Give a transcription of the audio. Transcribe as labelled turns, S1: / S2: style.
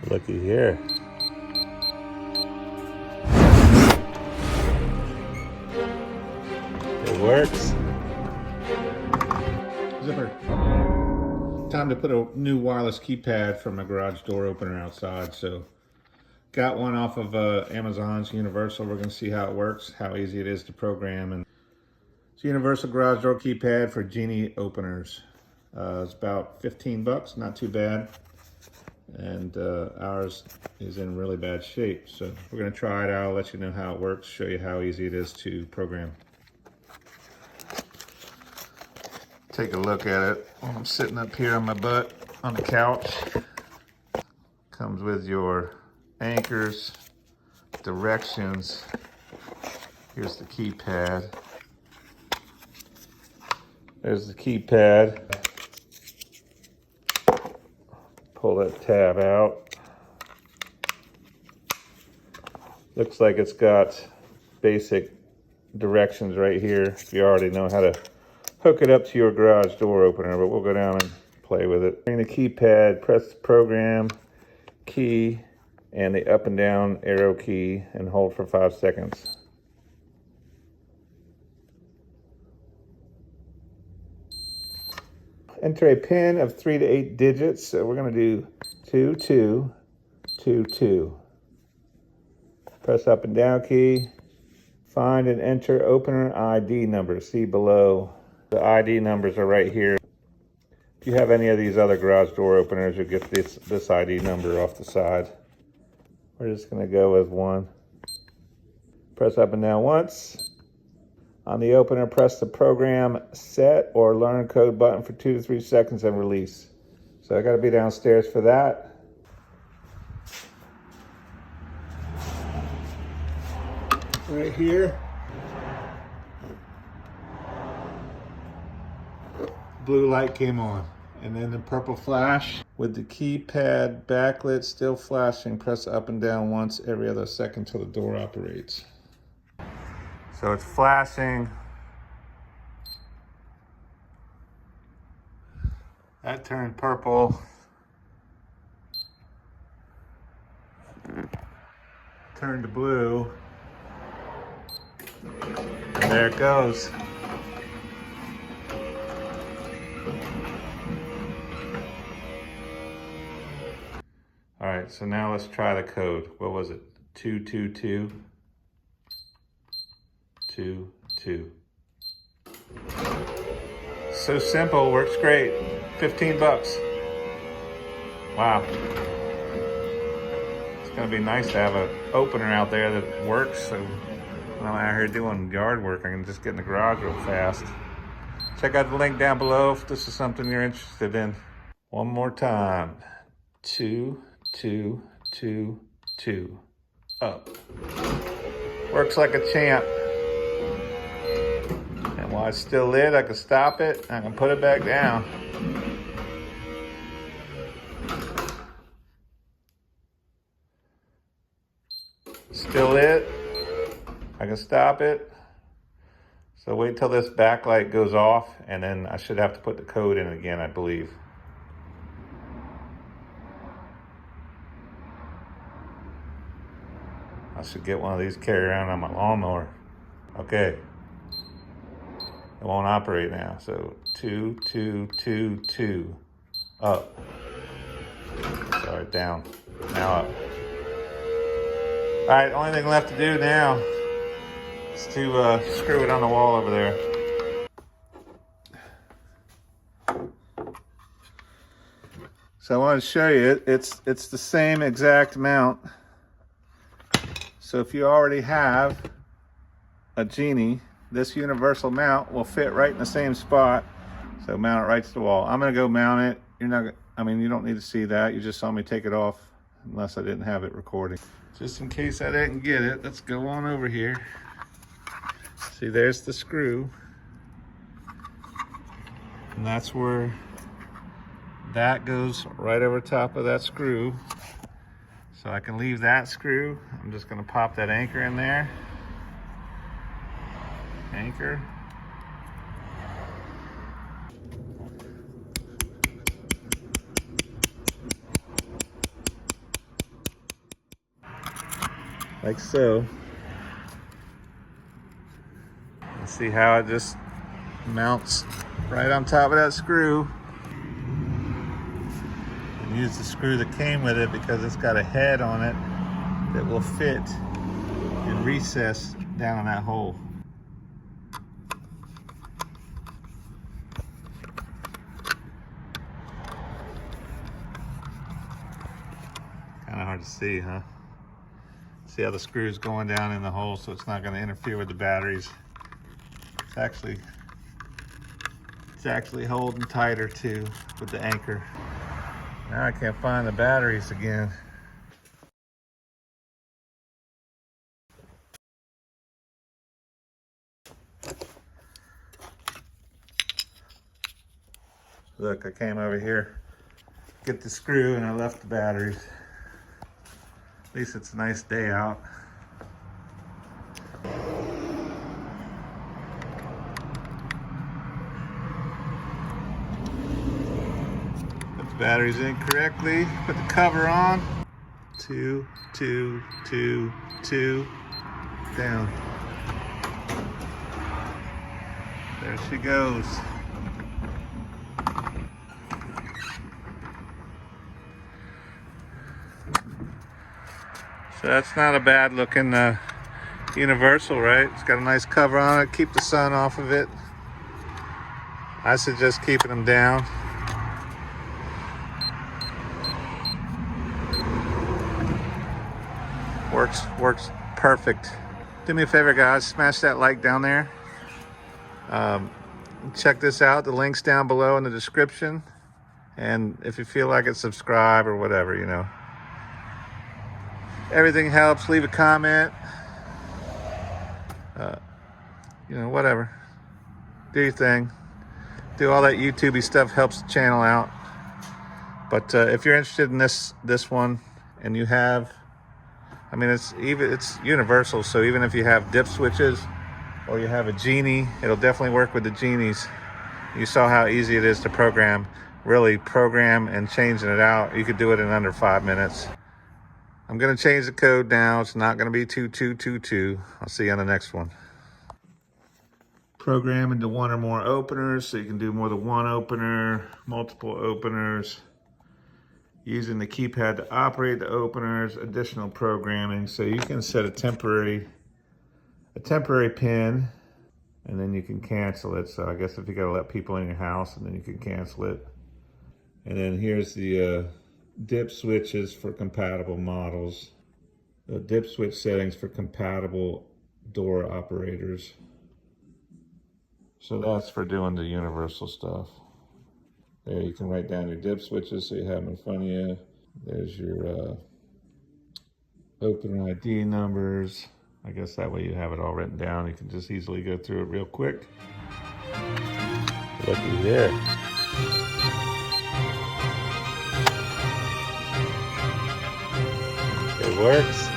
S1: Looky here. It works.
S2: Zipper. Time to put a new wireless keypad for my garage door opener outside. So got one off of Amazon's Universal. We're going to see how it works, how easy it is to program. And it's a universal garage door keypad for Genie openers. It's about 15 bucks, not too bad. And ours is in really bad shape. So we're going to try it out, let you know how it works, show you how easy it is to program. Take a look at it. I'm sitting up here on my butt on the couch. Comes with your anchors, directions. Here's the keypad. There's the keypad. Pull that tab out. Looks like it's got basic directions right here if you already know how to hook it up to your garage door opener, but we'll go down and play with it. Bring the keypad, press the program key and the up and down arrow key and hold for 5 seconds. Enter a pin of 3 to 8 digits. So we're going to do 2222. Press up and down key. Find and enter opener ID number. See below. The ID numbers are right here. If you have any of these other garage door openers, you'll get this ID number off the side. We're just going to go with 1. Press up and down once. On the opener, press the program set or learn code button for 2 to 3 seconds and release. So I got to be downstairs for that. Right here. Blue light came on. And then the purple flash. With the keypad backlit still flashing, press up and down once every other second till the door operates. So it's flashing. That turned purple. Turned to blue. And there it goes. All right, so now let's try the code. What was it? 222. 2, 2. So simple, works great. 15 bucks. Wow. It's gonna be nice to have an opener out there that works. So when I'm out here doing yard work, I can just get in the garage real fast. Check out the link down below if this is something you're interested in. One more time. 2, 2, 2, 2. Up. Works like a champ. And while it's still lit, I can stop it. I can put it back down. Still lit. I can stop it. So wait till this backlight goes off, and then I should have to put the code in again, I believe. I should get one of these carry around on my lawnmower. Okay. It won't operate now. So 2, 2, 2, 2. Up. Sorry, down. Now up. All right, only thing left to do now is to screw it on the wall over there. So I want to show you, it's the same exact mount. So if you already have a Genie, this universal mount will fit right in the same spot. So mount it right to the wall. I'm gonna go mount it. You don't need to see that. You just saw me take it off, unless I didn't have it recording. Just in case I didn't get it, let's go on over here. See, there's the screw. And that's where that goes right over top of that screw. So I can leave that screw. I'm just gonna pop that anchor in there. Anchor. like so. And see how it just mounts right on top of that screw. And use the screw that came with it because it's got a head on it that will fit and recess down in that hole. Kind of hard to see, huh? See how the screw's going down in the hole, so it's not going to interfere with the batteries. It's actually holding tighter too with the anchor. Now I can't find the batteries again. Look, I came over here, get the screw, and I left the batteries. At least it's a nice day out. Put the batteries in correctly, put the cover on. 2, 2, 2, 2, down. There she goes. So that's not a bad looking universal, right? It's got a nice cover on it, keep the sun off of it. I suggest keeping them down. Works perfect. Do me a favor, guys, smash that like down there. Check this out, the link's down below in the description. And if you feel like it, subscribe or whatever, you know. Everything helps. Leave a comment. You know, whatever. Do your thing. Do all that YouTubey stuff, helps the channel out. But if you're interested in this one, and you have, I mean, it's universal. So even if you have dip switches or you have a Genie, it'll definitely work with the Genies. You saw how easy it is to program. Really program and changing it out. You could do it in under 5 minutes. I'm gonna change the code now. It's not gonna be 2222. I'll see you on the next one. Program into one or more openers, so you can do more than one opener, multiple openers. Using the keypad to operate the openers, additional programming. So you can set a temporary pin, and then you can cancel it. So I guess if you gotta let people in your house, and then you can cancel it. And then here's the dip switches for compatible models. The dip switch settings for compatible door operators. So that's for doing the universal stuff. There, you can write down your dip switches so you have them in front of you. There's your opener ID numbers. I guess that way you have it all written down. You can just easily go through it real quick. Looky there. It works.